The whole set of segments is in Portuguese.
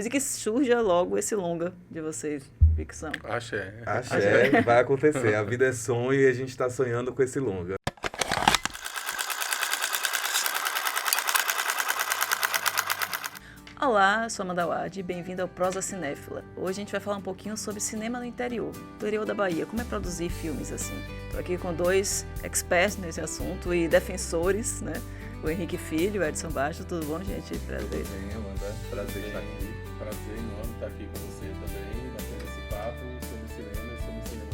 E que surja logo esse longa de vocês, ficção. Axé. Axé, vai acontecer. A vida é sonho e a gente está sonhando com esse longa. Olá, eu sou Amanda Ward e bem-vinda ao Prosa Cinéfila. Hoje a gente vai falar um pouquinho sobre cinema no interior da Bahia, como é produzir filmes assim. Estou aqui com dois experts nesse assunto e defensores, né? O Henrique Filho e o Edson Baixo. Tudo bom, gente? Prazer. Bem, Amanda, prazer estar aqui. Prazer enorme estar aqui com você também, batendo esse papo sobre cinema e sobre cinema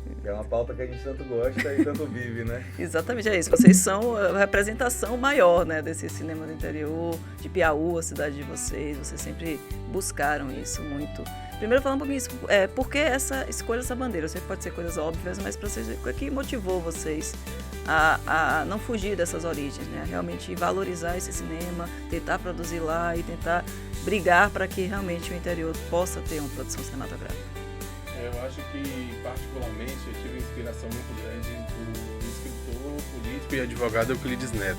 no interior. É uma pauta que a gente tanto gosta e tanto vive, né? Exatamente, é isso. Vocês são a representação maior, né, desse cinema do interior, de Piauí, a cidade de vocês. Vocês sempre buscaram isso muito. Primeiro, falar um pouquinho isso, por que essa escolha dessa bandeira? Eu sei que pode ser coisas óbvias, mas para vocês, o que motivou vocês a não fugir dessas origens, né? Realmente valorizar esse cinema, tentar produzir lá e tentar brigar para que realmente o interior possa ter uma produção cinematográfica. Eu acho que, particularmente, eu tive uma inspiração muito grande do escritor, político e advogado Euclides Neto.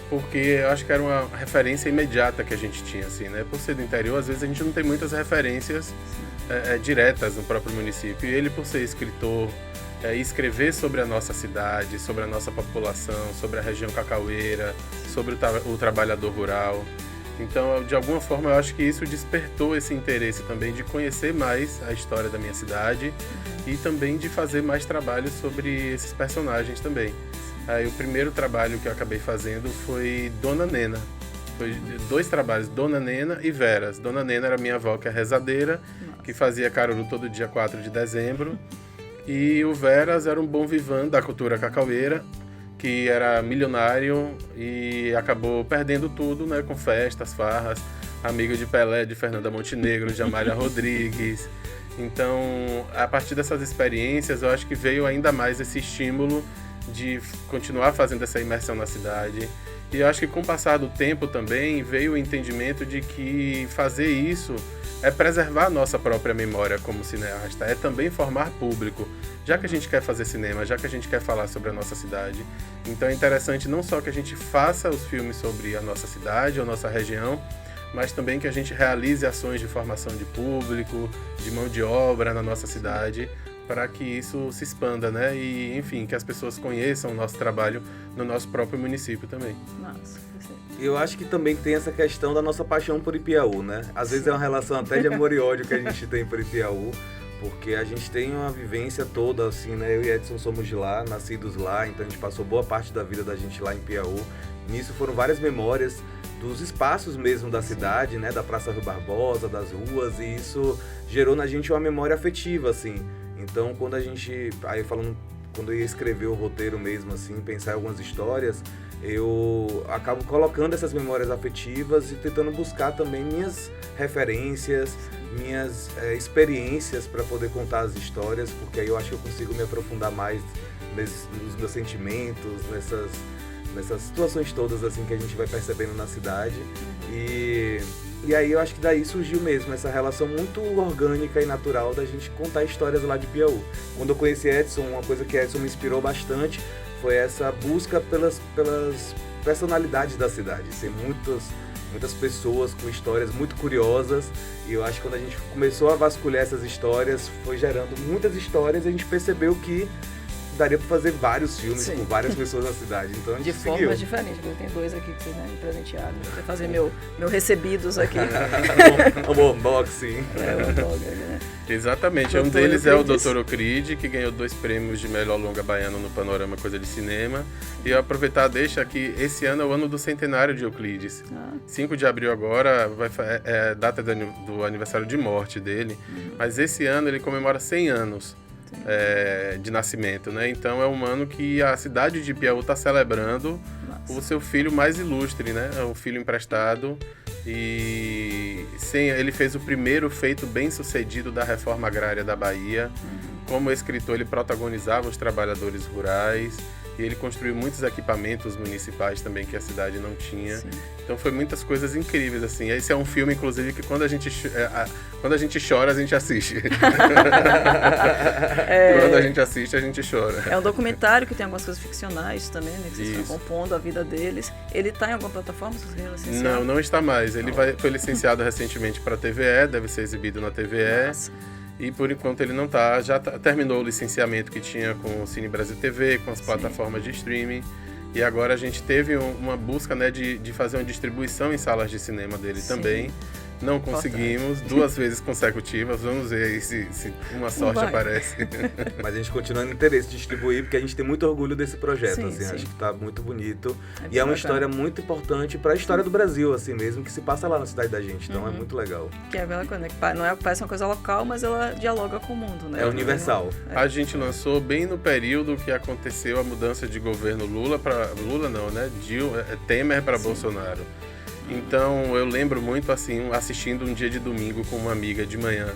Porque eu acho que era uma referência imediata que a gente tinha, assim, né? Por ser do interior, às vezes a gente não tem muitas referências diretas no próprio município. E ele, por ser escritor, escrever sobre a nossa cidade, sobre a nossa população, sobre a região cacaueira, sobre o trabalhador rural. Então, de alguma forma, eu acho que isso despertou esse interesse também de conhecer mais a história da minha cidade e também de fazer mais trabalhos sobre esses personagens também. Aí, o primeiro trabalho que eu acabei fazendo foi Dona Nena. Foi 2 trabalhos, Dona Nena e Veras. Dona Nena era minha avó, que é rezadeira, que fazia caruru todo dia 4 de dezembro. E o Veras era um bom vivan da cultura cacaueira, que era milionário e acabou perdendo tudo, né, com festas, farras, amigo de Pelé, de Fernanda Montenegro, de Amália Rodrigues. Então, a partir dessas experiências, eu acho que veio ainda mais esse estímulo de continuar fazendo essa imersão na cidade. E eu acho que com o passar do tempo também veio o entendimento de que fazer isso é preservar a nossa própria memória como cineasta, é também formar público. Já que a gente quer fazer cinema, já que a gente quer falar sobre a nossa cidade, então é interessante não só que a gente faça os filmes sobre a nossa cidade ou nossa região, mas também que a gente realize ações de formação de público, de mão de obra na nossa cidade, para que isso se expanda, né? E, enfim, que as pessoas conheçam o nosso trabalho no nosso próprio município também. Nossa, Eu acho que também tem essa questão da nossa paixão por Ipiaú, né? Às vezes é uma relação até de amor e ódio que a gente tem por Ipiaú, porque a gente tem uma vivência toda, assim, né? Eu e Edson somos de lá, nascidos lá, então a gente passou boa parte da vida da gente lá em Piaú. Nisso foram várias memórias dos espaços mesmo da cidade, né? Da Praça Rui Barbosa, das ruas, e isso gerou na gente uma memória afetiva, assim. Então, quando a gente, quando eu ia escrever o roteiro mesmo, assim, pensar em algumas histórias, eu acabo colocando essas memórias afetivas e tentando buscar também minhas referências, minhas experiências para poder contar as histórias, porque aí eu acho que eu consigo me aprofundar mais nos meus sentimentos, nessas situações todas assim que a gente vai percebendo na cidade. E aí eu acho que daí surgiu mesmo essa relação muito orgânica e natural da gente contar histórias lá de Piauí. Quando eu conheci Edson, uma coisa que Edson me inspirou bastante foi essa busca pelas personalidades da cidade. Tem muitas pessoas com histórias muito curiosas, e eu acho que quando a gente começou a vasculhar essas histórias, foi gerando muitas histórias e a gente percebeu que daria para fazer vários filmes com várias pessoas na cidade. Então a gente de formas diferentes, eu tenho 2 aqui que vocês me presentearam. Vou fazer meu recebidos aqui. Um unboxing. Um blog, né? Exatamente, um deles é o Dr. Euclides, que ganhou 2 prêmios de melhor longa baiano no Panorama Coisa de Cinema. E eu aproveitar deixa que esse ano é o ano do centenário de Euclides. 5 de abril agora é a data do aniversário de morte dele, mas esse ano ele comemora 100 anos. De nascimento, né? Então é um ano que a cidade de Piauí está celebrando o seu filho mais ilustre, né? O filho emprestado, e ele fez o primeiro feito bem sucedido da reforma agrária da Bahia. Como escritor, ele protagonizava os trabalhadores rurais, E ele construiu muitos equipamentos municipais também que a cidade não tinha. Sim. Então foi muitas coisas incríveis, assim. Esse é um filme, inclusive, que quando a gente chora, a gente assiste. Quando a gente assiste, a gente chora. É um documentário que tem algumas coisas ficcionais também, né? Que vocês estão compondo a vida deles. Ele está em alguma plataforma? Não, não está mais. Ele foi licenciado recentemente para a TVE, deve ser exibido na TVE. Nossa. E por enquanto ele não está. Já terminou o licenciamento que tinha com o Cine Brasil TV, com as plataformas de streaming. E agora a gente teve uma busca, né, de fazer uma distribuição em salas de cinema dele também. Não conseguimos, 2 vezes consecutivas. Vamos ver aí se uma sorte aparece. Mas a gente continua no interesse de distribuir, porque a gente tem muito orgulho desse projeto. Assim, acho que está muito bonito. E é uma história muito importante para a história do Brasil, assim mesmo, que se passa lá na cidade da gente. Então é muito legal. Que é aquela coisa, né? Que não é, parece uma coisa local, mas ela dialoga com o mundo, né? É universal. A gente lançou bem no período que aconteceu a mudança de governo Temer para Bolsonaro. Então eu lembro muito assim, assistindo um dia de domingo com uma amiga de manhã.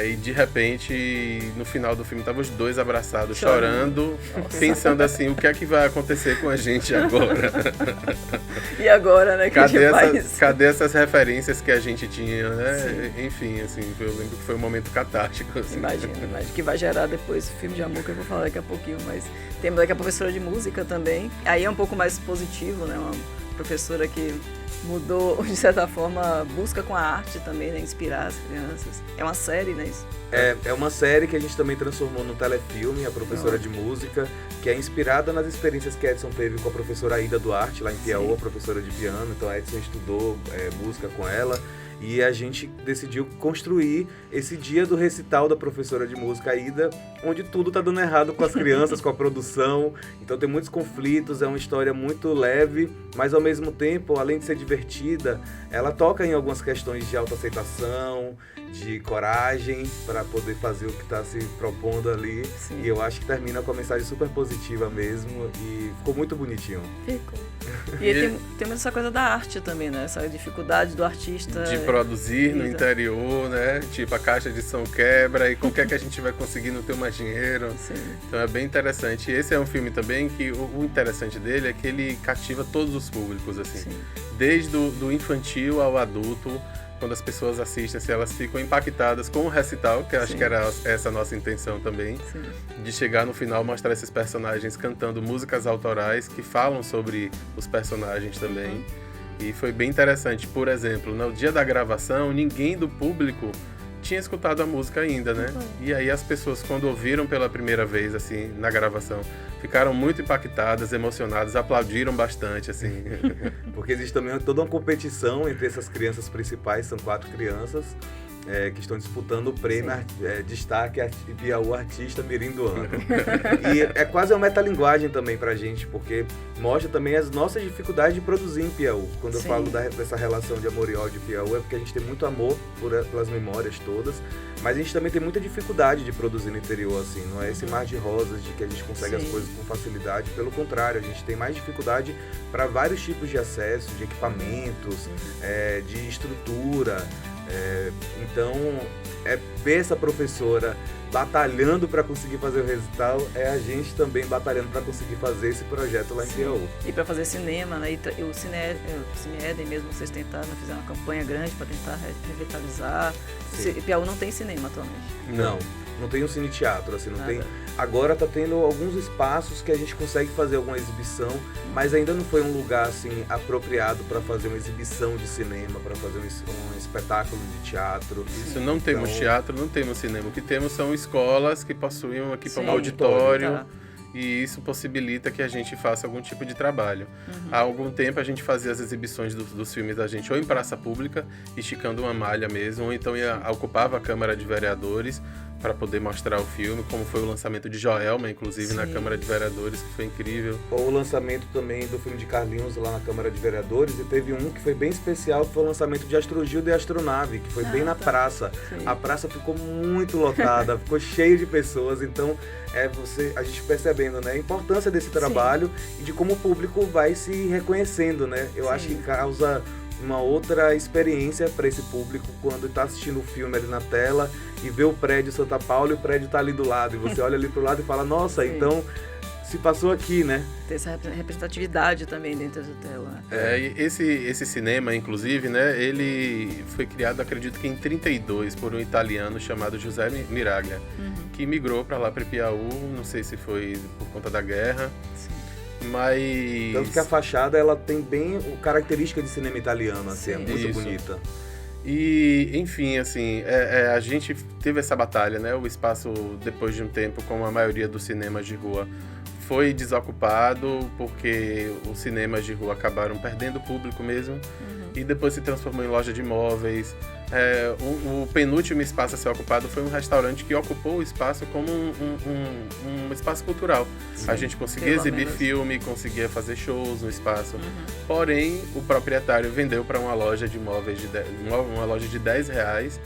E de repente, no final do filme, estavam os dois abraçados, chorando, pensando assim, o que é que vai acontecer com a gente agora? E agora, né? Cadê essas referências que a gente tinha, né? Sim. Enfim, assim, eu lembro que foi um momento catártico. Assim. Imagino que vai gerar depois o filme de amor, que eu vou falar daqui a pouquinho, mas temos daqui a professora de música também. Aí é um pouco mais positivo, né? Uma professora que mudou, de certa forma, busca com a arte também, né? Inspirar as crianças. É uma série, né? Isso? É uma série que a gente também transformou no telefilme, a professora de música, que é inspirada nas experiências que Edson teve com a professora Aida Duarte, lá em Piauí, a professora de piano. Então a Edson estudou música com ela. E a gente decidiu construir esse dia do recital da professora de música Aida, onde tudo tá dando errado com as crianças, com a produção. Então tem muitos conflitos, é uma história muito leve, mas ao mesmo tempo, além de ser divertida, ela toca em algumas questões de autoaceitação, de coragem, para poder fazer o que está se propondo ali. Sim. E eu acho que termina com uma mensagem super positiva mesmo, e ficou muito bonitinho. Ficou. E tem essa coisa da arte também, né? Essa dificuldade do artista... De produzir no interior, né? Tipo, a caixa de som quebra e com o que é que a gente vai conseguir não ter mais dinheiro. Sim. Então é bem interessante. E esse é um filme também que o interessante dele é que ele cativa todos os públicos, assim. Sim. Desde do infantil ao adulto. Quando as pessoas assistem, assim, elas ficam impactadas com o recital, que acho que era essa a nossa intenção também, de chegar no final, mostrar esses personagens cantando músicas autorais que falam sobre os personagens também. E foi bem interessante. Por exemplo, no dia da gravação, ninguém do público tinha escutado a música ainda, né? E aí as pessoas, quando ouviram pela primeira vez, assim, na gravação, ficaram muito impactadas, emocionadas, aplaudiram bastante, assim. Porque existe também toda uma competição entre essas crianças principais, são 4 crianças, que estão disputando o prêmio Destaque Piauí Artista Mirim do Ano. E é quase uma metalinguagem também pra gente, porque mostra também as nossas dificuldades de produzir em Piauí. Quando eu falo dessa relação de amor e ódio de Piauí, é porque a gente tem muito amor pelas memórias todas, mas a gente também tem muita dificuldade de produzir no interior, assim. Não é esse mar de rosas de que a gente consegue as coisas com facilidade. Pelo contrário, a gente tem mais dificuldade para vários tipos de acesso, de equipamentos, de estrutura. Então, ver essa professora batalhando para conseguir fazer o recital, a gente também batalhando para conseguir fazer esse projeto lá em Piauí. E para fazer cinema, né? E o Cine Eden mesmo, vocês tentaram, fizeram uma campanha grande para tentar revitalizar. Piauí não tem cinema atualmente? Não tem um cine-teatro, assim, não tem. Agora tá tendo alguns espaços que a gente consegue fazer alguma exibição, mas ainda não foi um lugar, assim, apropriado para fazer uma exibição de cinema, para fazer um espetáculo de teatro. Isso, não temos teatro, não temos cinema. O que temos são escolas que possuem um equipamento auditório. E isso possibilita que a gente faça algum tipo de trabalho. Há algum tempo a gente fazia as exibições dos filmes da gente ou em praça pública, esticando uma malha mesmo, ou então ocupava a Câmara de Vereadores para poder mostrar o filme, como foi o lançamento de Joelma, inclusive na Câmara de Vereadores, que foi incrível. Ou o lançamento também do filme de Carlinhos lá na Câmara de Vereadores, e teve um que foi bem especial, que foi o lançamento de Astrogilda e Astronave, que foi bem na praça. A praça ficou muito lotada, ficou cheia de pessoas, então a gente percebendo, né, a importância desse trabalho e de como o público vai se reconhecendo, né? Eu acho que causa uma outra experiência para esse público quando está assistindo o filme ali na tela e vê o prédio Santa Paula e o prédio está ali do lado, e você olha ali pro lado e fala, nossa, então se passou aqui, né? Ter essa representatividade também dentro da tela. E esse cinema, inclusive, né, ele foi criado, acredito que em 32, por um italiano chamado José Miraglia, que migrou para lá, para Piauí, não sei se foi por conta da guerra, mas... Tanto que a fachada, ela tem bem característica de cinema italiano, assim, é muito bonita. E, enfim, assim, a gente teve essa batalha, né? O espaço, depois de um tempo, como a maioria dos cinemas de rua, foi desocupado, porque os cinemas de rua acabaram perdendo público mesmo, e depois se transformou em loja de imóveis. O penúltimo espaço a ser ocupado foi um restaurante que ocupou o espaço como um espaço cultural. Sim, a gente conseguia exibir filme, conseguia fazer shows no espaço. Porém, o proprietário vendeu para uma loja de imóveis, uma loja de R$10,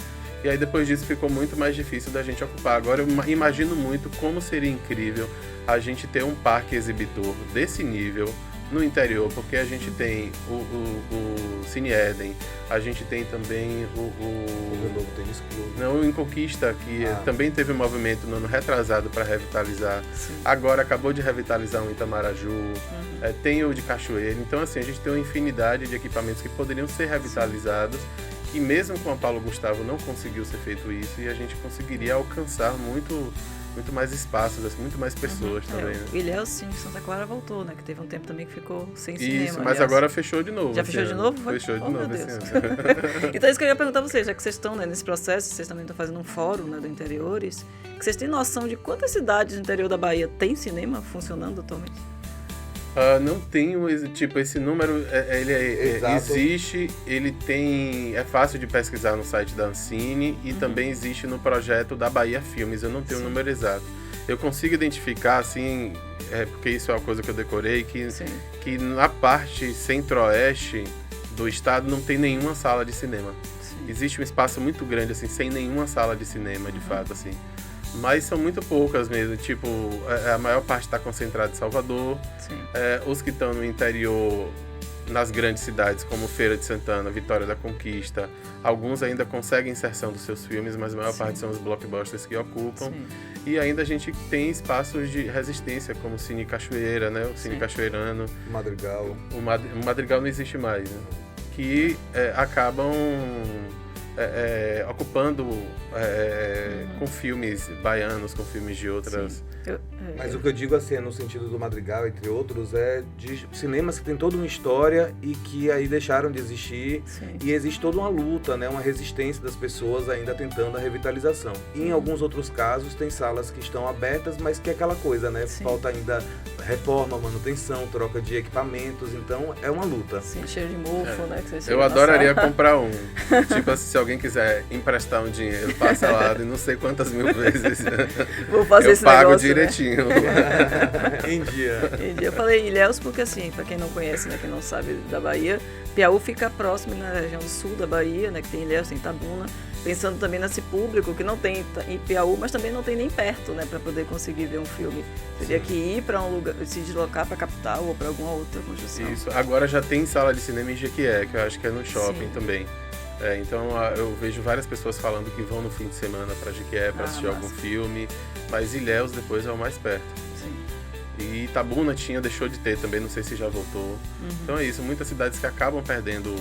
e aí depois disso ficou muito mais difícil da gente ocupar. Agora eu imagino muito como seria incrível a gente ter um parque exibitor desse nível no interior, porque a gente tem o Cine Eden, a gente tem também o Novo Tênis Clube. Não, o Em Conquista, que também teve um movimento no ano retrasado para revitalizar. Sim. Agora acabou de revitalizar o Itamaraju, tem o de Cachoeira. Então, assim, a gente tem uma infinidade de equipamentos que poderiam ser revitalizados, e mesmo com a Paulo Gustavo não conseguiu ser feito isso, e a gente conseguiria alcançar muito mais espaços, assim, muito mais pessoas também. Né? O Ilhéus, sim, de Santa Clara voltou, né? Que teve um tempo também que ficou sem cinema. Isso, mas agora fechou de novo. Já fechou de novo? Fechou de novo esse ano. Então, isso que eu ia perguntar a vocês, já que vocês estão, né, nesse processo, vocês também estão fazendo um fórum, né, do interiores, que vocês têm noção de quantas cidades do interior da Bahia tem cinema funcionando atualmente? Não tenho, tipo, esse número, ele existe, ele tem, é fácil de pesquisar no site da Ancine e também existe no projeto da Bahia Filmes, eu não tenho o número exato. Eu consigo identificar, assim, porque isso é uma coisa que eu decorei, que na parte centro-oeste do estado não tem nenhuma sala de cinema. Sim. Existe um espaço muito grande, assim, sem nenhuma sala de cinema, de fato, assim. Mas são muito poucas mesmo, tipo, a maior parte está concentrada em Salvador. Os que estão no interior, nas grandes cidades como Feira de Santana, Vitória da Conquista, alguns ainda conseguem inserção dos seus filmes, mas a maior parte são os blockbusters que ocupam. E ainda a gente tem espaços de resistência, como o Cine Cachoeira, né? O Cine Cachoeirano. Madrigal. O Madrigal não existe mais, né? Que acabam ocupando com filmes baianos, com filmes de outras... Mas o que eu digo assim, no sentido do Madrigal, entre outros, é de cinemas que tem toda uma história e que aí deixaram de existir. E existe toda uma luta, né, uma resistência das pessoas ainda tentando a revitalização. E em alguns outros casos tem salas que estão abertas, mas que é aquela coisa, né? Falta ainda reforma, manutenção, troca de equipamentos, então é uma luta. Sim, cheio de mofo, né? Que você eu adoraria comprar um. Tipo assim, se alguém quiser emprestar um dinheiro parcelado e não sei quantas mil vezes, vou fazer esse pago negócio, direitinho. Em dia. Eu falei Ilhéus porque, assim, para quem não conhece, né, quem não sabe da Bahia, Piauí fica próximo na região sul da Bahia, né, que tem Ilhéus, tem Itabuna. Pensando também nesse público que não tem em Piauí, mas também não tem nem perto, né, para poder conseguir ver um filme. Teria que ir para um lugar, se deslocar para a capital ou para alguma outra construção. Isso. Agora já tem sala de cinema em Jequié, que eu acho que é no shopping também. Então eu vejo várias pessoas falando que vão no fim de semana para Jequié para assistir algum filme, mas Ilhéus depois é o mais perto. E Itabuna deixou de ter também, não sei se já voltou. Então é isso, muitas cidades que acabam perdendo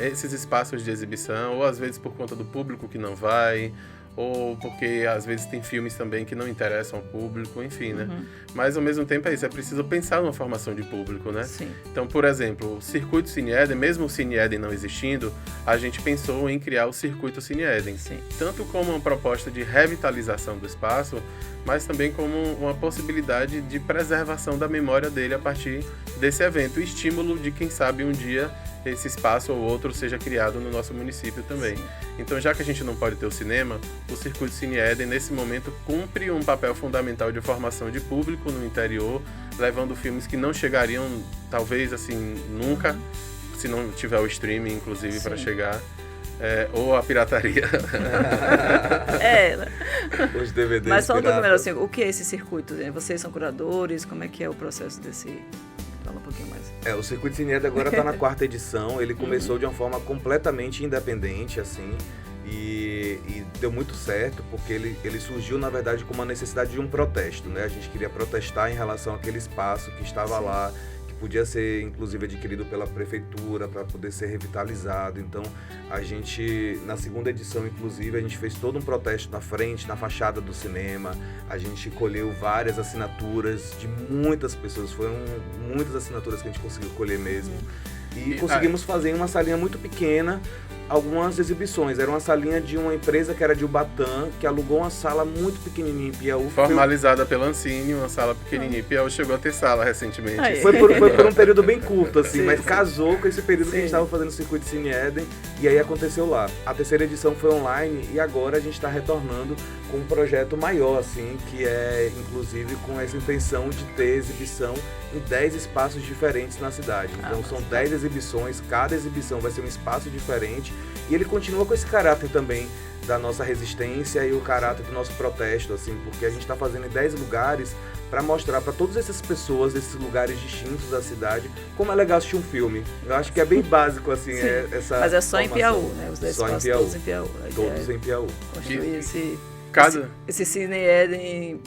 esses espaços de exibição, ou às vezes por conta do público que não vai, ou porque às vezes tem filmes também que não interessam ao público, enfim, né? Mas ao mesmo tempo é isso, é preciso pensar numa formação de público, né? Então, por exemplo, o Circuito Cine Eden, mesmo o Cine Eden não existindo, a gente pensou em criar o Circuito Cine Eden, tanto como uma proposta de revitalização do espaço, mas também como uma possibilidade de preservação da memória dele a partir desse evento, e estímulo de, quem sabe, um dia esse espaço ou outro seja criado no nosso município também. Então, já que a gente não pode ter o cinema, o Circuito Cine Eden, nesse momento, cumpre um papel fundamental de formação de público no interior, levando filmes que não chegariam, talvez, assim, nunca, se não tiver o streaming, inclusive, para chegar. Ou a pirataria. Né? Os DVDs. Mas só um pouco melhor, assim, o que é esse circuito? Vocês são curadores? Como é que é o processo desse... Fala um pouquinho mais. O Circuito Cine Eden agora está na 4ª edição. Ele começou de uma forma completamente independente, assim. E deu muito certo, porque ele surgiu, na verdade, com uma necessidade de um protesto, né? A gente queria protestar em relação àquele espaço que estava lá, que podia ser, inclusive, adquirido pela prefeitura para poder ser revitalizado. Então, a gente, na segunda edição, inclusive, a gente fez todo um protesto na frente, na fachada do cinema. A gente colheu várias assinaturas de muitas pessoas. Foram muitas assinaturas que a gente conseguiu colher mesmo. E conseguimos fazer em uma salinha muito pequena algumas exibições. Era uma salinha de uma empresa que era de Ubatã, que alugou uma sala muito pequenininha em Piauí. Formalizada pela Ancine, uma sala pequenininha. Piauí chegou a ter sala recentemente. Foi por um período bem curto, assim, mas casou com esse período que a gente estava fazendo o circuito Cine Eden, e aí aconteceu lá. A terceira edição foi online e agora a gente está retornando com um projeto maior, assim, que é, inclusive, com essa intenção de ter exibição em 10 espaços diferentes na cidade. Então são 10 exibições, cada exibição vai ser um espaço diferente, e ele continua com esse caráter também da nossa resistência e o caráter do nosso protesto, assim, porque a gente está fazendo em 10 lugares para mostrar para todas essas pessoas, desses lugares distintos da cidade, como é legal assistir um filme. Eu acho que é bem básico, assim, essa Mas é só em formação. Piauí, né? Os 10 Só em espaços Piauí. todos em Piauí. Todos em Piauí. Construir Cada... esse Cine Eden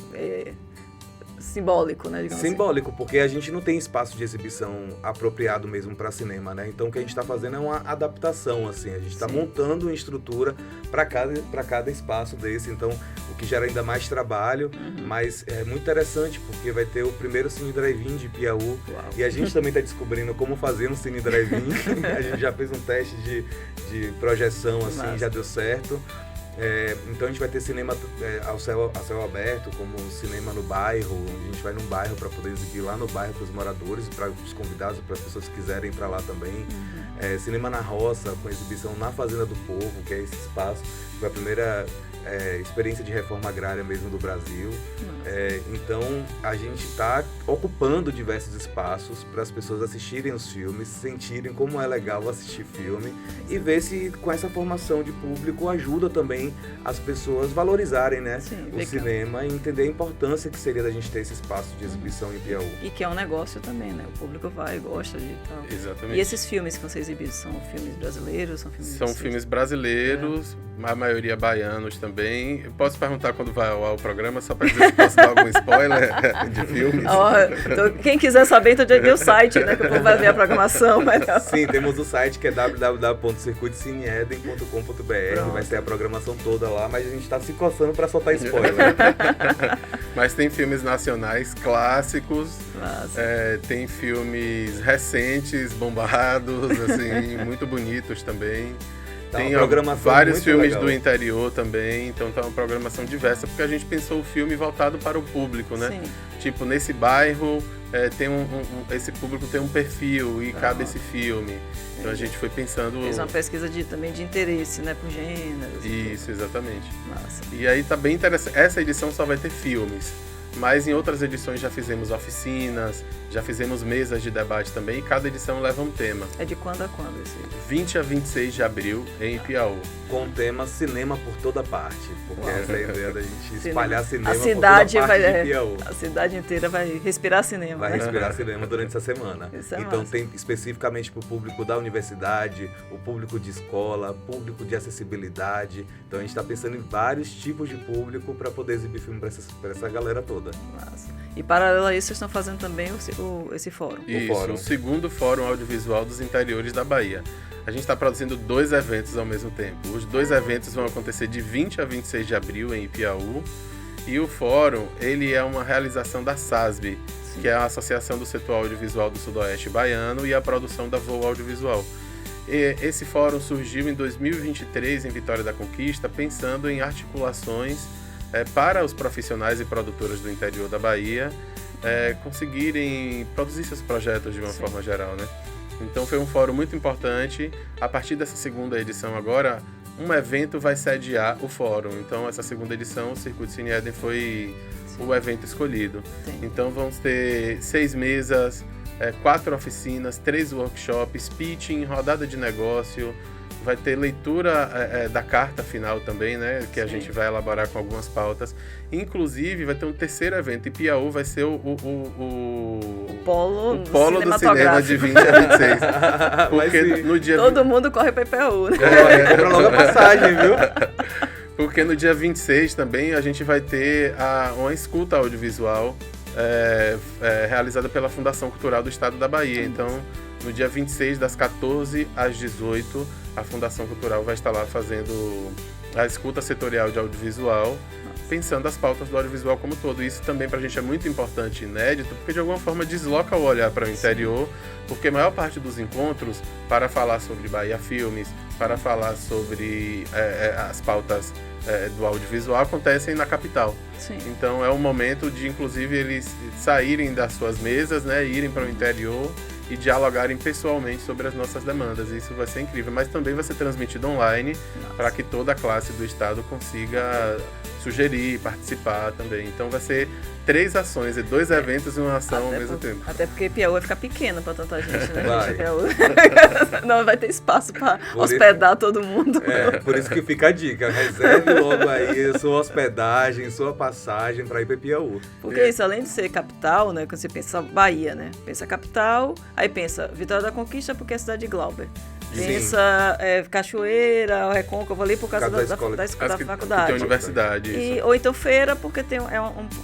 simbólico, né? Simbólico, porque a gente não tem espaço de exibição apropriado mesmo para cinema, né? Então o que a gente está fazendo é uma adaptação, assim. A gente está montando uma estrutura para cada espaço desse. Então o que gera ainda mais trabalho, mas é muito interessante porque vai ter o primeiro Cine Drive-In de Piauí. Uau. E a gente também está descobrindo como fazer um Cine Drive-In. A gente já fez um teste de projeção, assim, Massa. Já deu certo. Então a gente vai ter cinema a céu aberto, como cinema no bairro. A gente vai num bairro para poder exibir lá no bairro para os moradores, para os convidados, para as pessoas que quiserem ir para lá também. Cinema na roça, com exibição na Fazenda do Povo, que é esse espaço. Foi a primeira experiência de reforma agrária mesmo do Brasil. Então a gente está ocupando diversos espaços para as pessoas assistirem os filmes, sentirem como é legal assistir filme e ver se com essa formação de público ajuda também as pessoas valorizarem, né, o cinema e entender a importância que seria da gente ter esse espaço de exibição em Piauí. E que é um negócio também, né? O público vai e gosta de tal. Exatamente. E esses filmes que vão ser exibidos são filmes brasileiros? São filmes brasileiros, a maioria baianos também. Eu posso perguntar quando vai ao programa, só para dizer se posso dar algum spoiler de filmes? Então, quem quiser saber, então já viu o site, né? Que o povo vai ver a programação. Sim, temos o site que é www.circuitocineeden.com.br. Vai ter a programação toda lá, mas a gente está se coçando para soltar spoiler. Mas tem filmes nacionais clássicos, tem filmes recentes, bombados, assim, muito bonitos também. Tem vários filmes do interior também, então tá uma programação diversa, porque a gente pensou o filme voltado para o público, né? Sim. Tipo, nesse bairro, esse público tem um perfil e cabe esse filme. Então a gente foi pensando... Fez uma pesquisa também de interesse, né? Por gêneros. Isso, exatamente. Massa. E aí tá bem interessante. Essa edição só vai ter filmes. Mas em outras edições já fizemos oficinas, já fizemos mesas de debate também, e cada edição leva um tema. É de quando a quando esse? 20 a 26 de abril em Piauí. Com o tema Cinema por Toda Parte, porque essa é a ideia da gente espalhar cinema por toda parte de Piauí. A cidade inteira vai respirar cinema. Vai respirar cinema durante essa semana. Então massa. Tem especificamente para o público da universidade, o público de escola, público de acessibilidade. Então a gente está pensando em vários tipos de público para poder exibir filme para essa galera toda. Massa. E paralelo a isso, vocês estão fazendo também esse fórum. Isso, o segundo Fórum Audiovisual dos Interiores da Bahia. A gente está produzindo 2 eventos ao mesmo tempo. Os 2 eventos vão acontecer de 20 a 26 de abril em Piauí. E o fórum, ele é uma realização da SASB, que é a Associação do Setor Audiovisual do Sudoeste Baiano, e a produção da Voo Audiovisual. E esse fórum surgiu em 2023 em Vitória da Conquista, pensando em articulações para os profissionais e produtoras do interior da Bahia conseguirem produzir seus projetos de uma forma geral, né? Então foi um fórum muito importante. A partir dessa segunda edição agora, um evento vai sediar o fórum. Então essa segunda edição, o Circuito Cine Eden, foi o evento escolhido. Sim. Então vamos ter 6 mesas, 4 oficinas, 3 workshops, pitching, rodada de negócio, vai ter leitura da carta final também, né? Que a gente vai elaborar com algumas pautas. Inclusive, vai ter um terceiro evento. E Piauí vai ser o polo do cinema de 20 a 26. Porque no dia... Todo mundo corre para Piauí, né? Compra logo a passagem, viu? Porque no dia 26 também a gente vai ter uma escuta audiovisual realizada pela Fundação Cultural do Estado da Bahia. Então, no dia 26, das 14 às 18, a Fundação Cultural vai estar lá fazendo a escuta setorial de audiovisual, pensando as pautas do audiovisual como todo. Isso também pra gente é muito importante e inédito, porque de alguma forma desloca o olhar para o interior, porque a maior parte dos encontros, para falar sobre Bahia Filmes, para falar sobre as pautas do audiovisual, acontecem na capital. Sim. Então é um momento de, inclusive, eles saírem das suas mesas, né, irem para o interior e dialogarem pessoalmente sobre as nossas demandas. Isso vai ser incrível, mas também vai ser transmitido online para que toda a classe do estado consiga sugerir, participar também. Então vai ser 3 ações, 2 eventos e uma ação ao mesmo tempo. Até porque Piauí vai ficar pequena para tanta gente, né? Vai. Não vai ter espaço para hospedar todo mundo. Por isso que fica a dica, reserve logo aí sua hospedagem, sua passagem para ir para Piauí. Porque isso, além de ser capital, né? Quando você pensa Bahia, né? Pensa capital, aí pensa Vitória da Conquista porque é a cidade de Glauber. Pensa Cachoeira, Recôncavo ali por causa da faculdade. Tem universidade. Ou então Feira, porque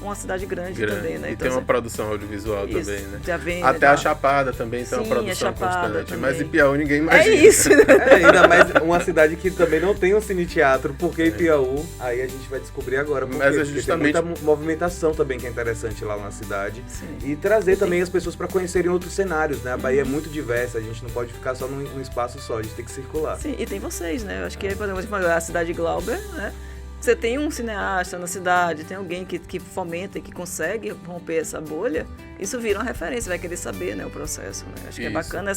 uma cidade grande também, né? E então, tem uma produção audiovisual isso, também, né? Avenida, até a Chapada também tem uma produção constante. Também. Mas em Piauí ninguém imagina. É isso! Ainda mais uma cidade que também não tem um cine-teatro, porque em Piauí, aí a gente vai descobrir agora. Mas é justamente... Porque tem muita movimentação também que é interessante lá na cidade. Sim. E trazer também as pessoas para conhecerem outros cenários, né? A Bahia é muito diversa, a gente não pode ficar só num espaço só, a gente tem que circular. Sim, e tem vocês, né? Eu acho que, por exemplo, a cidade de Glauber, né? Você tem um cineasta na cidade, tem alguém que fomenta e que consegue romper essa bolha, isso vira uma referência, vai querer saber, né, o processo, né? Acho que é bacana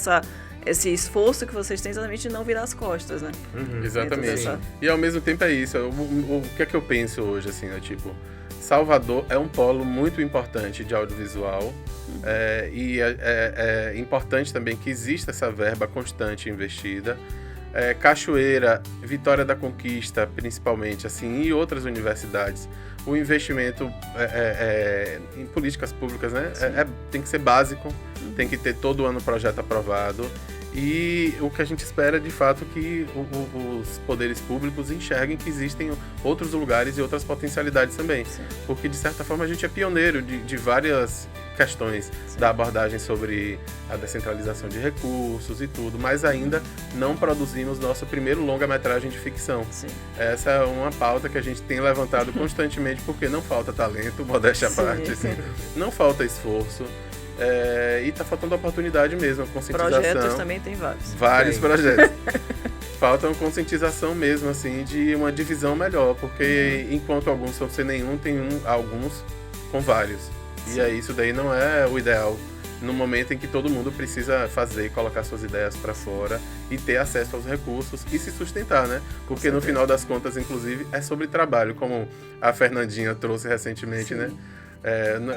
esse esforço que vocês têm exatamente de não virar as costas, né? Exatamente. E ao mesmo tempo é isso. O que é que eu penso hoje, assim, né? Tipo, Salvador é um polo muito importante de audiovisual. E é importante também que exista essa verba constante investida. Cachoeira, Vitória da Conquista, principalmente, assim, e outras universidades. O investimento em políticas públicas, né, tem que ser básico, tem que ter todo ano projeto aprovado. E o que a gente espera, de fato, que os poderes públicos enxerguem que existem outros lugares e outras potencialidades também. Sim. Porque, de certa forma, a gente é pioneiro de várias questões da abordagem sobre a descentralização de recursos e tudo, mas ainda não produzimos nosso primeiro longa-metragem de ficção. Sim. Essa é uma pauta que a gente tem levantado constantemente, porque não falta talento, modéstia à parte, assim, não falta esforço. E tá faltando oportunidade mesmo, conscientização. Projetos também tem vários. Vários projetos. Falta uma conscientização mesmo, assim, de uma divisão melhor, porque enquanto alguns são sem nenhum, tem alguns com vários. Sim. E aí isso daí não é o ideal. No momento em que todo mundo precisa fazer, colocar suas ideias para fora e ter acesso aos recursos e se sustentar, né? Porque no final das contas, inclusive, é sobre trabalho, como a Fernandinha trouxe recentemente, né?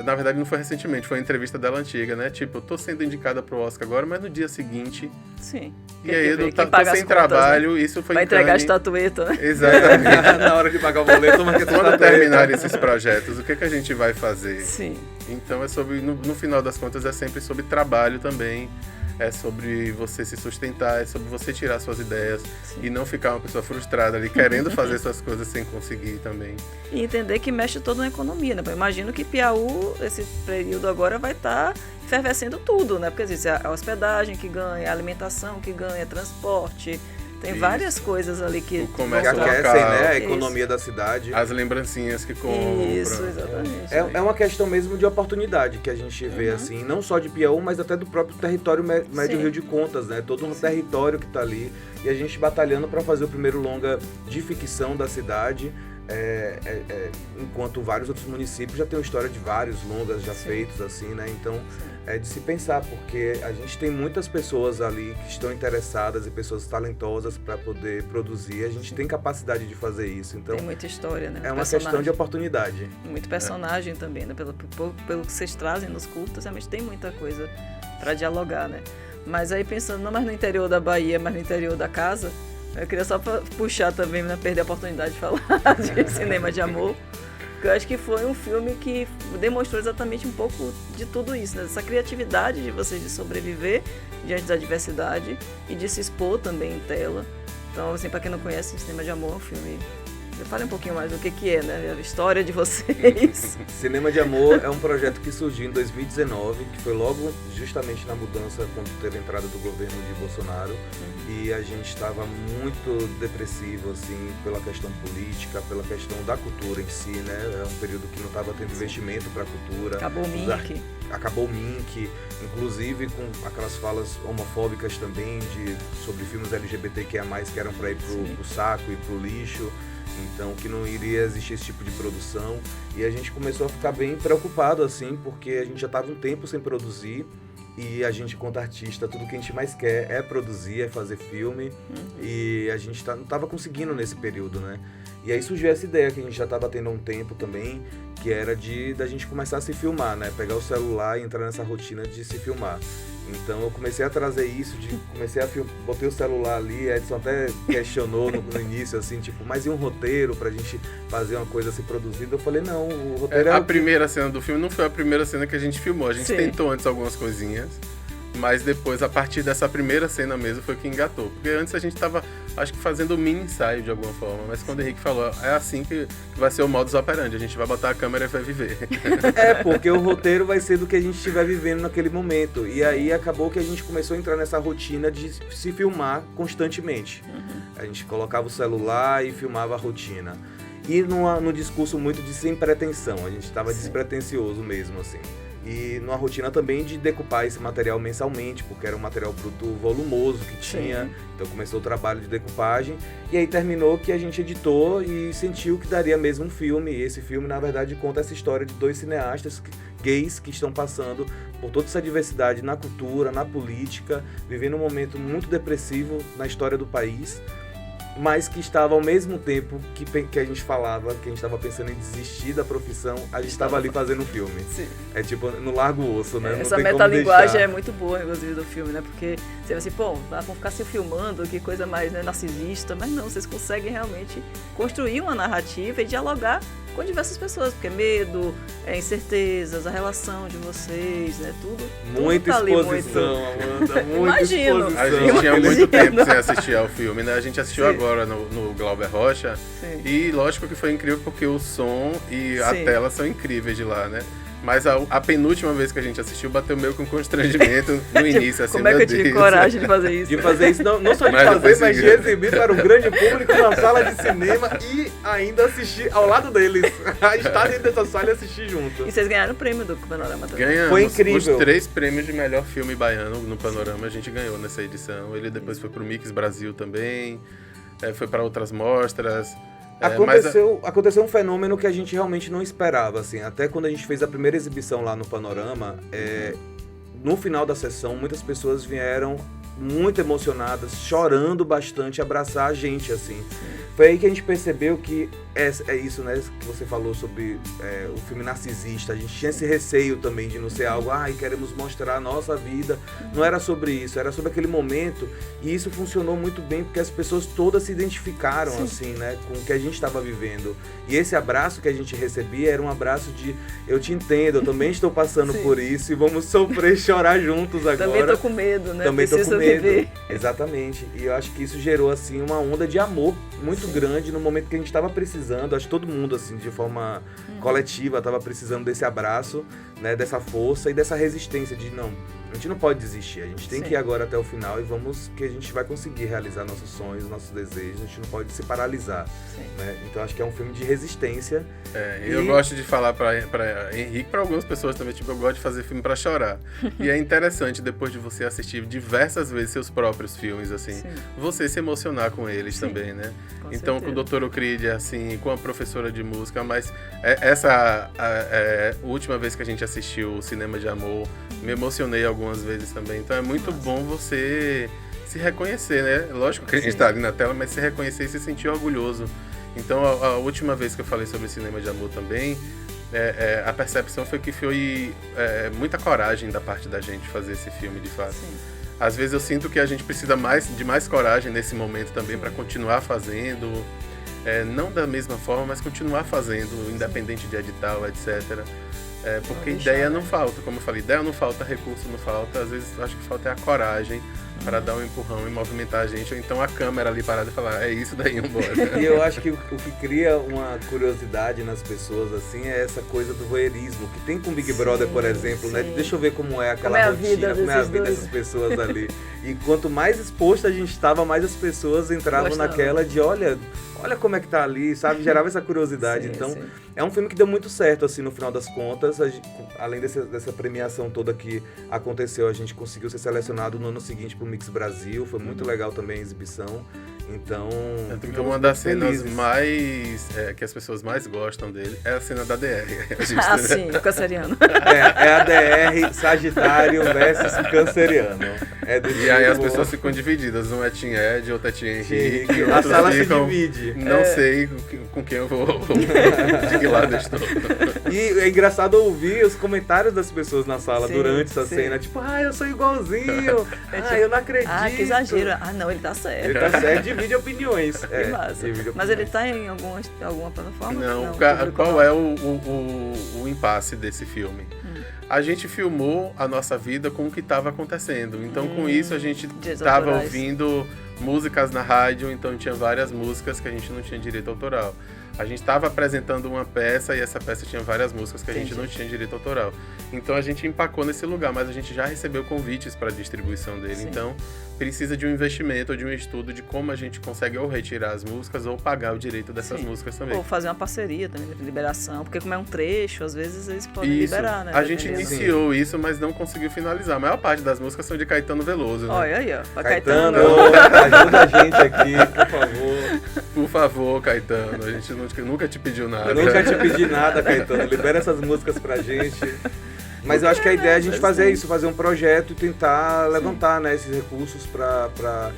Na verdade não foi recentemente, foi uma entrevista dela antiga, né? Tipo, eu tô sendo indicada pro Oscar agora, mas no dia seguinte... Sim. E aí eu tô sem trabalho, né? Isso foi... Vai entregar a estatueta, né? Exatamente. Na hora de pagar o boleto, mas quando terminarem esses projetos, o que a gente vai fazer? Sim. Então é sobre, no final das contas, é sempre sobre trabalho também. É sobre você se sustentar, é sobre você tirar suas ideias. Sim. E não ficar uma pessoa frustrada ali, querendo fazer suas coisas sem conseguir também. E entender que mexe todo na economia, né? Eu imagino que Piauí, esse período agora, vai estar efervescendo tudo, né? Porque existe a hospedagem que ganha, a alimentação que ganha, transporte... Tem várias coisas ali que aquecem, né? A economia da cidade. As lembrancinhas que compram. Isso, exatamente. É uma questão mesmo de oportunidade que a gente vê, assim, não só de Piauí, mas até do próprio território médio Rio de Contas, né? Todo um território que está ali. E a gente batalhando para fazer o primeiro longa de ficção da cidade. Enquanto vários outros municípios já têm uma história de vários longas já feitos, assim, né? Então, é de se pensar, porque a gente tem muitas pessoas ali que estão interessadas e pessoas talentosas para poder produzir. A gente tem capacidade de fazer isso. Então, tem muita história, né? É uma questão de oportunidade. Muito personagem também, né? Pelo que vocês trazem nos curtas, realmente tem muita coisa para dialogar, né? Mas aí pensando, não mais no interior da Bahia, mas no interior da casa, Eu queria só puxar também, não perder a oportunidade de falar de Cinema de Amor, porque eu acho que foi um filme que demonstrou exatamente um pouco de tudo isso, né? Essa criatividade de vocês de sobreviver diante da diversidade e de se expor também em tela. Então, assim, para quem não conhece, Cinema de Amor é um filme... Fale um pouquinho mais do que é, né? A história de vocês. Cinema de Amor é um projeto que surgiu em 2019, que foi logo justamente na mudança quando teve a entrada do governo de Bolsonaro. E a gente estava muito depressivo, assim, pela questão política, pela questão da cultura em si, né? É um período que não estava tendo investimento para a cultura. Acabou o MINC. Acabou o MINC, inclusive com aquelas falas homofóbicas também sobre filmes LGBTQIA+, que eram para ir pro saco e pro lixo. Então, que não iria existir esse tipo de produção. E a gente começou a ficar bem preocupado, assim, porque a gente já estava um tempo sem produzir. E a gente, enquanto artista, tudo que a gente mais quer é produzir, é fazer filme. E a gente não estava conseguindo nesse período, né? E aí surgiu essa ideia que a gente já estava tendo há um tempo também, que era da gente começar a se filmar, né? Pegar o celular e entrar nessa rotina de se filmar. Então eu comecei a trazer isso, botei o celular ali, Edson até questionou no início, assim, tipo, mas e um roteiro pra gente fazer uma coisa assim produzida? Eu falei, não, o roteiro A primeira cena do filme não foi a primeira cena que a gente filmou, a gente tentou antes algumas coisinhas, mas depois, a partir dessa primeira cena mesmo, foi que engatou. Porque antes a gente tava, acho que fazendo um mini ensaio de alguma forma, mas quando o Henrique falou, é assim que vai ser o modus operandi, a gente vai botar a câmera e vai viver. Porque o roteiro vai ser do que a gente estiver vivendo naquele momento. E aí acabou que a gente começou a entrar nessa rotina de se filmar constantemente. A gente colocava o celular e filmava a rotina. E no discurso muito de sem pretensão, a gente estava despretensioso mesmo, assim. E numa rotina também de decupar esse material mensalmente, porque era um material bruto volumoso que tinha. Então começou o trabalho de decupagem. E aí terminou que a gente editou e sentiu que daria mesmo um filme. E esse filme, na verdade, conta essa história de dois cineastas gays que estão passando por toda essa diversidade na cultura, na política, vivendo um momento muito depressivo na história do país, mas que estava ao mesmo tempo que a gente falava, que a gente estava pensando em desistir da profissão, a gente estava ali fazendo um filme. Sim. É tipo, no largo osso, né? Essa metalinguagem é muito boa, inclusive, do filme, né? Porque você vai assim, vão ficar se filmando, que coisa mais, né, narcisista, mas não, vocês conseguem realmente construir uma narrativa e dialogar com diversas pessoas, porque medo, incertezas, a relação de vocês, né? Tudo muita tá exposição, ali, Amanda, muita exposição. A gente tinha muito tempo sem assistir ao filme, né? A gente assistiu agora no Glauber Rocha. E lógico que foi incrível porque o som e a tela são incríveis de lá, né? Mas a penúltima vez que a gente assistiu bateu meio com constrangimento no início, assim, como é que eu tive coragem de fazer isso? De fazer isso, não só de fazer, mas de exibir para um grande público na sala de cinema e ainda assistir ao lado deles. A gente tá dentro dessa sala e assistir junto. E vocês ganharam o prêmio do Panorama também. Ganhamos. Foi incrível. Os 3 prêmios de melhor filme baiano no Panorama a gente ganhou nessa edição. Ele depois foi pro Mix Brasil também, foi para outras mostras. Aconteceu um fenômeno que a gente realmente não esperava, assim. Até quando a gente fez a primeira exibição lá no Panorama, no final da sessão, muitas pessoas vieram muito emocionadas, chorando bastante, abraçar a gente, assim. Foi aí que a gente percebeu que é isso, né, que você falou sobre o filme narcisista. A gente tinha esse receio também de não ser algo, queremos mostrar a nossa vida. Não era sobre isso, era sobre aquele momento. E isso funcionou muito bem porque as pessoas todas se identificaram, assim, né, com o que a gente estava vivendo. E esse abraço que a gente recebia era um abraço de, eu te entendo, eu também estou passando por isso e vamos sofrer e chorar juntos agora. Também tô com medo, né? Também Preciso tô com medo. Viver. Exatamente. E eu acho que isso gerou, assim, uma onda de amor muito grande no momento que a gente estava precisando. Acho que todo mundo, assim, de forma coletiva, estava precisando desse abraço, né, dessa força e dessa resistência de não, a gente não pode desistir, a gente tem que ir agora até o final e que a gente vai conseguir realizar nossos sonhos, nossos desejos, a gente não pode se paralisar, né? Então acho que é um filme de resistência. Eu gosto de falar para Henrique, para algumas pessoas também, tipo, eu gosto de fazer filme para chorar. E é interessante, depois de você assistir diversas vezes seus próprios filmes, assim, você se emocionar com eles também, né? Então, com o Dr. Euclide, assim, com a professora de música, mas essa última vez que a gente assistiu o Cinema de Amor, me emocionei algumas vezes também. Então é muito bom você se reconhecer, né? Lógico que a gente tá ali na tela, mas se reconhecer e se sentir orgulhoso. Então a última vez que eu falei sobre Cinema de Amor também, a percepção foi que foi muita coragem da parte da gente fazer esse filme, de fato. Às vezes eu sinto que a gente precisa de mais coragem nesse momento também para continuar fazendo, não da mesma forma, mas continuar fazendo, independente de edital, etc. Porque ideia não falta, como eu falei, ideia não falta, recurso não falta, às vezes acho que falta a coragem para dar um empurrão e movimentar a gente, ou então a câmera ali parada e falar, é isso daí, vambora. E eu acho que o que cria uma curiosidade nas pessoas, assim, é essa coisa do voyeurismo, que tem com o Big Brother, por exemplo, né? Deixa eu ver como é aquela rotina, como é a vida dessas pessoas ali. E quanto mais exposto a gente estava, mais as pessoas entravam naquela de, olha como é que tá ali, sabe? Gerava essa curiosidade. Então, é um filme que deu muito certo, assim, no final das contas. Além dessa premiação toda que aconteceu, a gente conseguiu ser selecionado no ano seguinte pro Mix Brasil. Foi muito legal também a exibição. Então, uma das cenas mais que as pessoas mais gostam dele é a cena da DR. Sim, o canceriano. É a DR Sagitário versus Canceriano. E aí as pessoas ficam divididas. Um é Team Ed, outro é Team Henrique. A sala se divide. Não sei com quem eu vou. De que lado eu estou. E é engraçado ouvir os comentários das pessoas na sala durante essa cena. Tipo, eu sou igualzinho. Eu não acredito. Que exagero. Não, ele tá certo. Ele tá certo, divide opiniões. Que massa. Mas ele tá em alguma plataforma? Não, qual é o impasse desse filme? A gente filmou a nossa vida com o que estava acontecendo. Então, com isso, a gente estava ouvindo músicas na rádio, então tinha várias músicas que a gente não tinha direito autoral. A gente estava apresentando uma peça e essa peça tinha várias músicas que a gente não tinha direito autoral. Então a gente empacou nesse lugar, mas a gente já recebeu convites para distribuição dele. Então precisa de um investimento ou de um estudo de como a gente consegue ou retirar as músicas ou pagar o direito dessas músicas também. Ou fazer uma parceria também de liberação, porque como é um trecho, às vezes eles podem liberar, né? A gente iniciou isso, mas não conseguiu finalizar. A maior parte das músicas são de Caetano Veloso, né? Olha aí, ó. Caetano, ajuda a gente aqui, por favor. Por favor, Caetano, a gente nunca te pediu nada. Eu nunca te pedi nada, Caetano. Libera essas músicas pra gente. Mas eu acho que a ideia é a gente fazer isso, fazer um projeto e tentar levantar, né, esses recursos para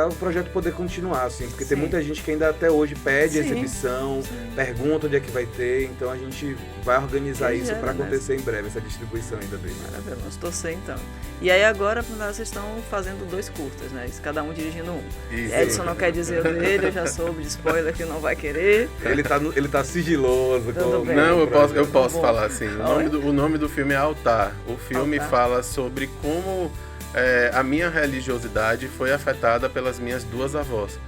o projeto poder continuar, assim, porque tem muita gente que ainda até hoje pede exibição, pergunta onde é que vai ter, então a gente vai organizar isso para acontecer em breve, essa distribuição ainda dele. Maravilha, vamos torcer então. E aí agora vocês estão fazendo 2 curtas, né? Cada um dirigindo um. Isso. Edson não quer dizer o dele, eu já soube de spoiler que não vai querer. Ele tá sigiloso. Não, eu posso falar assim. O nome do filme é Altar. O filme fala sobre como a minha religiosidade foi afetada pelas minhas 2 avós.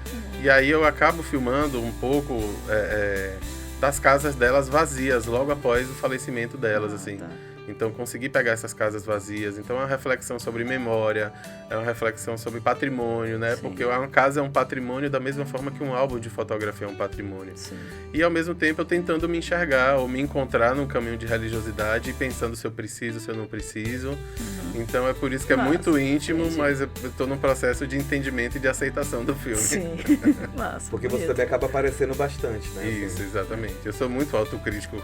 E aí eu acabo filmando um pouco das casas delas vazias, logo após o falecimento delas, assim. Então, consegui pegar essas casas vazias. Então, é uma reflexão sobre memória, é uma reflexão sobre patrimônio, né? Porque uma casa é um patrimônio da mesma forma que um álbum de fotografia é um patrimônio. E, ao mesmo tempo, eu tentando me enxergar ou me encontrar num caminho de religiosidade, pensando se eu preciso, se eu não preciso. Então, é por isso que é muito íntimo, mas eu estou num processo de entendimento e de aceitação do filme. Sim, massa. Porque você também acaba aparecendo bastante, né? Isso, exatamente. Eu sou muito autocrítico.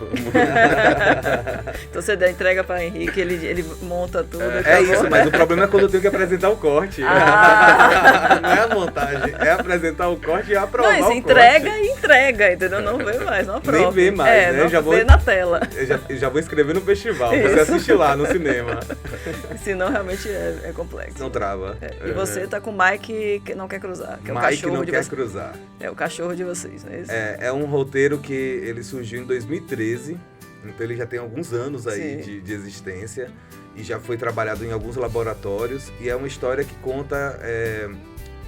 Então, você dá entrega para Henrique, ele monta tudo. É isso, mas o problema é quando eu tenho que apresentar o corte. Não é a montagem, é apresentar o corte e aprovar o corte. Entrega e entrega, entendeu? Não vê mais, não aprova. Nem vê mais, né? Não vê na tela. Eu já vou escrever no festival, pra você assistir lá no cinema. Senão realmente é complexo. Não trava. E você tá com o Mike que não quer cruzar, que é o Mike cachorro não de quer vocês. cruzar. É o cachorro de vocês, não é isso? É um roteiro que ele surgiu em 2013. Então ele já tem alguns anos aí de existência e já foi trabalhado em alguns laboratórios e é uma história que conta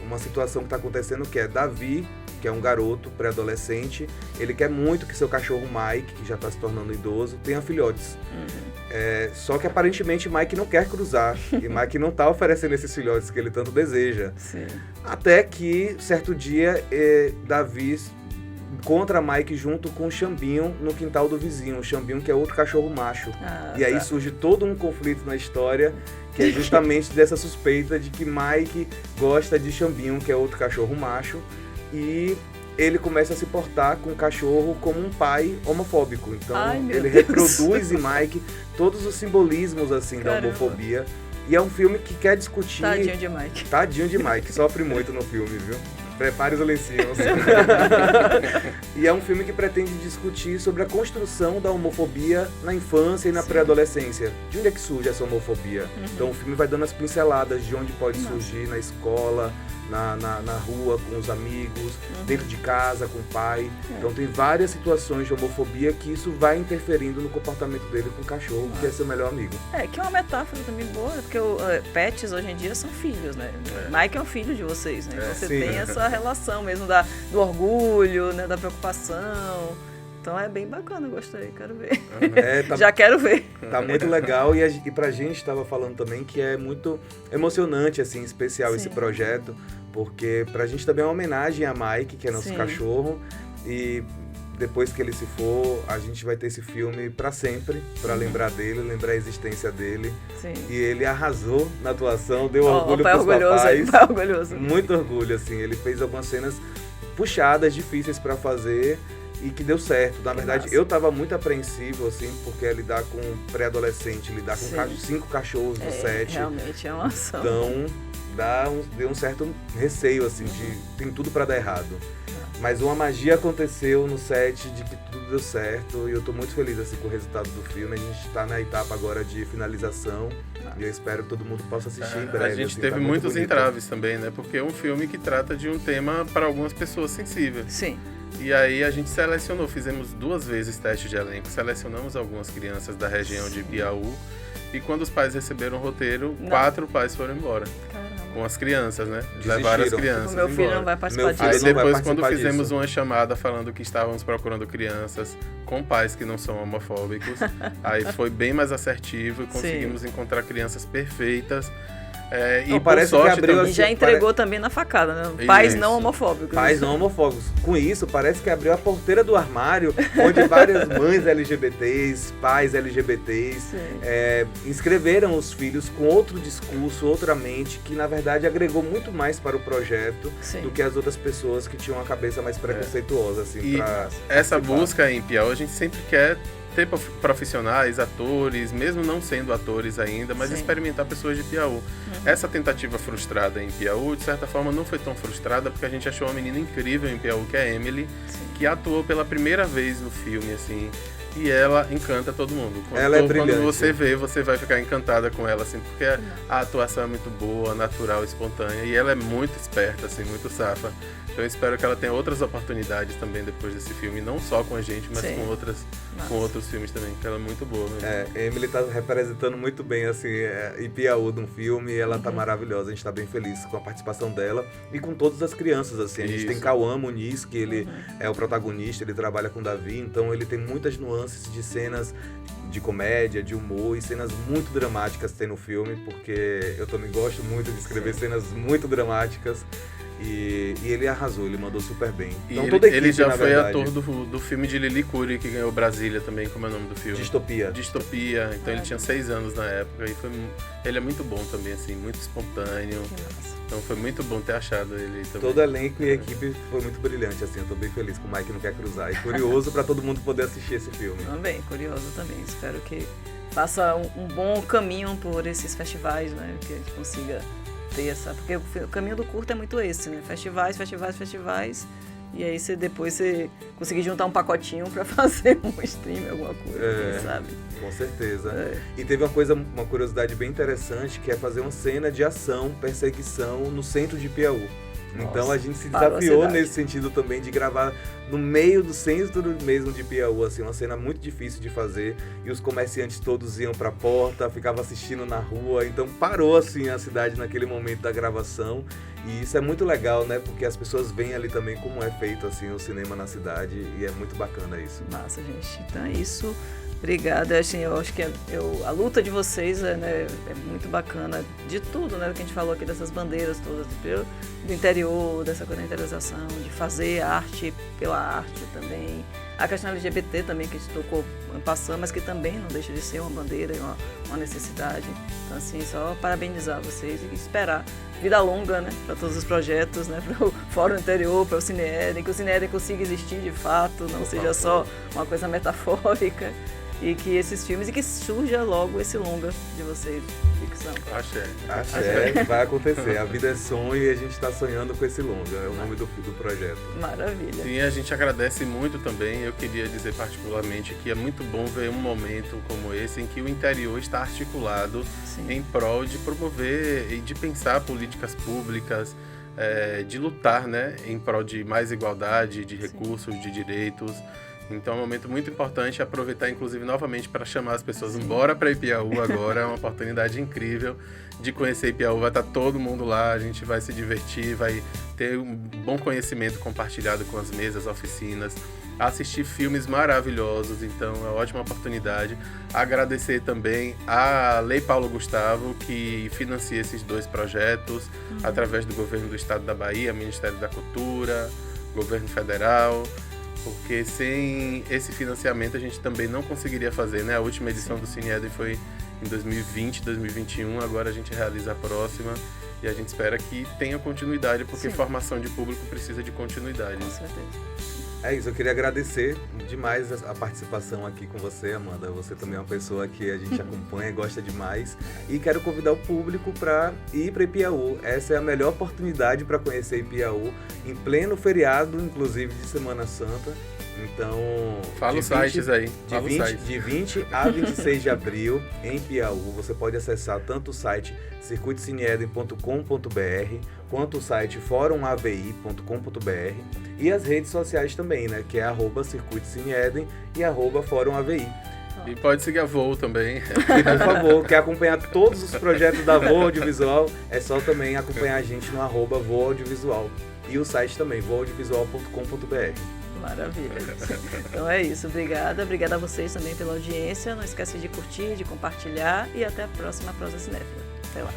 uma situação que está acontecendo, que é Davi, que é um garoto pré-adolescente, ele quer muito que seu cachorro Mike, que já está se tornando idoso, tenha filhotes. Só que aparentemente Mike não quer cruzar e Mike não está oferecendo esses filhotes que ele tanto deseja. Até que certo dia Davi encontra Mike junto com o Xambinho no quintal do vizinho, o Xambinho que é outro cachorro macho. E aí surge todo um conflito na história, que é justamente dessa suspeita de que Mike gosta de Xambinho, que é outro cachorro macho, e ele começa a se portar com o cachorro como um pai homofóbico. Então ele reproduz em Mike todos os simbolismos assim da homofobia. E é um filme que quer discutir... Tadinho de Mike. Tadinho de Mike, sofre muito no filme, viu? Prepare os lencinhos. E é um filme que pretende discutir sobre a construção da homofobia na infância e na pré-adolescência. De onde é que surge essa homofobia? Então o filme vai dando as pinceladas de onde pode surgir na escola, na rua, com os amigos, dentro de casa, com o pai. Então tem várias situações de homofobia que isso vai interferindo no comportamento dele com o cachorro, que é seu melhor amigo. Que é uma metáfora também boa, né? Porque pets hoje em dia são filhos, né? Mike é um filho de vocês, né? Então você tem essa relação mesmo do orgulho, né? Da preocupação. Então é bem bacana, gostei, quero ver. Já quero ver. Tá muito legal e pra gente estava falando também que é muito emocionante, assim, especial esse projeto, porque pra gente também é uma homenagem a Mike, que é nosso cachorro, e depois que ele se for, a gente vai ter esse filme pra sempre, pra lembrar dele, lembrar a existência dele. Sim. E ele arrasou na atuação, deu orgulho pros papais. Pai orgulhoso. Muito orgulho, assim, ele fez algumas cenas puxadas, difíceis pra fazer, e que deu certo. Na verdade, eu tava muito apreensivo, assim, porque é lidar com um pré-adolescente, lidar com 5 cachorros no set. Realmente é uma ação. Então, deu um certo receio, assim, de tem tudo pra dar errado. Mas uma magia aconteceu no set de que tudo deu certo e eu tô muito feliz, assim, com o resultado do filme. A gente tá na etapa agora de finalização e eu espero que todo mundo possa assistir em breve. A gente teve muitos entraves também, né? Porque é um filme que trata de um tema para algumas pessoas sensível. Sim. E aí a gente selecionou, fizemos 2 vezes teste de elenco, selecionamos algumas crianças da região de Piauí e quando os pais receberam o roteiro, 4 pais foram embora. Caramba. Com as crianças, né? Levaram as crianças embora. Meu filho não vai participar disso. Aí depois, quando fizemos uma chamada falando que estávamos procurando crianças com pais que não são homofóbicos, aí foi bem mais assertivo e conseguimos encontrar crianças perfeitas. E parece por sorte que abriu também... E já entregou também na facada, né? Pais não homofóbicos. Pais não homofóbicos. Com isso, parece que abriu a porteira do armário, onde várias mães LGBTs, pais LGBTs, inscreveram os filhos com outro discurso, outra mente, que na verdade agregou muito mais para o projeto do que as outras pessoas que tinham uma cabeça mais preconceituosa. Assim, e essa busca em Piauí, a gente sempre quer ter profissionais, atores, mesmo não sendo atores ainda, mas experimentar pessoas de Piauí. Essa tentativa frustrada em Piauí, de certa forma, não foi tão frustrada, porque a gente achou uma menina incrível em Piauí, que é a Emily, que atuou pela primeira vez no filme, assim, e ela encanta todo mundo. Ela é brilhante. Quando você vê, você vai ficar encantada com ela, assim, porque a atuação é muito boa, natural, espontânea, e ela é muito esperta, assim, muito safa. Então eu espero que ela tenha outras oportunidades também depois desse filme, não só com a gente, mas com outros filmes também, que ela é muito boa mesmo. Emily tá representando muito bem, assim, em Piauí num filme, e ela tá maravilhosa, a gente tá bem feliz com a participação dela e com todas as crianças, assim. A gente tem Cauã Muniz, que ele é o protagonista, ele trabalha com o Davi, então ele tem muitas nuances de cenas de comédia, de humor e cenas muito dramáticas tem no filme, porque eu também gosto muito de escrever cenas muito dramáticas. E ele arrasou, ele mandou super bem. Então, toda a equipe, ele já foi ator do filme de Lili Curi, que ganhou Brasília também, como é o nome do filme? Distopia. Então ele tinha 6 anos na época e ele é muito bom também, assim, muito espontâneo. Então foi muito bom ter achado ele também. Todo elenco e equipe foi muito brilhante, assim, eu tô bem feliz com o Mike Não Quer Cruzar. E curioso pra todo mundo poder assistir esse filme. Também, curioso também. Espero que faça um bom caminho por esses festivais, né? Que a gente consiga ter essa... Porque o caminho do curto é muito esse, né? Festivais. E aí depois você conseguir juntar um pacotinho pra fazer um stream, alguma coisa, quem sabe? Com certeza. E teve uma curiosidade bem interessante, que é fazer uma cena de ação, perseguição no centro de Piauí. Então a gente se desafiou nesse sentido também de gravar no meio do centro mesmo de Piauí, assim, uma cena muito difícil de fazer, e os comerciantes todos iam pra porta, ficavam assistindo na rua, então parou assim a cidade naquele momento da gravação, e isso é muito legal, né, porque as pessoas veem ali também como é feito assim o cinema na cidade, e é muito bacana isso. Massa, gente. Então é isso. Obrigada, assim, eu acho que a luta de vocês é muito bacana, de tudo, né, que a gente falou aqui, dessas bandeiras todas, do interior, dessa coisa da interiorização, de fazer arte pela arte também, a questão LGBT também, que a gente tocou passando, mas que também não deixa de ser uma bandeira, uma necessidade. Então, assim, só parabenizar vocês e esperar vida longa, né, para todos os projetos, né, para o Fórum Interior, para o Cineeden, que o Cineeden consiga existir de fato, não seja só uma coisa metafórica. e que esses filmes, e que surja logo esse longa de vocês, ficção. Axé, vai acontecer. A vida é sonho e a gente está sonhando com esse longa, é o nome do projeto. Maravilha. Sim, a gente agradece muito também. Eu queria dizer particularmente que é muito bom ver um momento como esse em que o interior está articulado em prol de promover e de pensar políticas públicas, de lutar, né, em prol de mais igualdade, de recursos, de direitos. Então é um momento muito importante, aproveitar inclusive novamente para chamar as pessoas embora para Ipiaú agora, é uma oportunidade incrível de conhecer Ipiaú, vai estar todo mundo lá, a gente vai se divertir, vai ter um bom conhecimento compartilhado com as mesas, oficinas, assistir filmes maravilhosos, então é uma ótima oportunidade. Agradecer também a Lei Paulo Gustavo, que financia esses 2 projetos, através do Governo do Estado da Bahia, Ministério da Cultura, Governo Federal, porque sem esse financiamento a gente também não conseguiria fazer, né? A última edição do Cine Eden foi em 2020, 2021, agora a gente realiza a próxima e a gente espera que tenha continuidade, porque formação de público precisa de continuidade. Com certeza. É isso, eu queria agradecer demais a participação aqui com você, Amanda. Você também é uma pessoa que a gente acompanha e gosta demais. E quero convidar o público para ir para Ipiaú. Essa é a melhor oportunidade para conhecer Ipiaú, em pleno feriado, inclusive de Semana Santa. Então, fala os sites aí. De 20 a 26 de abril, em Ipiaú, você pode acessar tanto o site circuitocineeden.com.br quanto o site forumavi.com.br e as redes sociais também, né? Que é @circuitocineeden e @forumavi. E pode seguir a Voo também. E, por favor, quer acompanhar todos os projetos da Voo Audiovisual, é só também acompanhar a gente no @Voo Audiovisual. E o site também, voaudiovisual.com.br. Maravilha. Então é isso. Obrigada a vocês também pela audiência. Não esquece de curtir, de compartilhar e até a próxima Prosa Cinéfila. Até lá.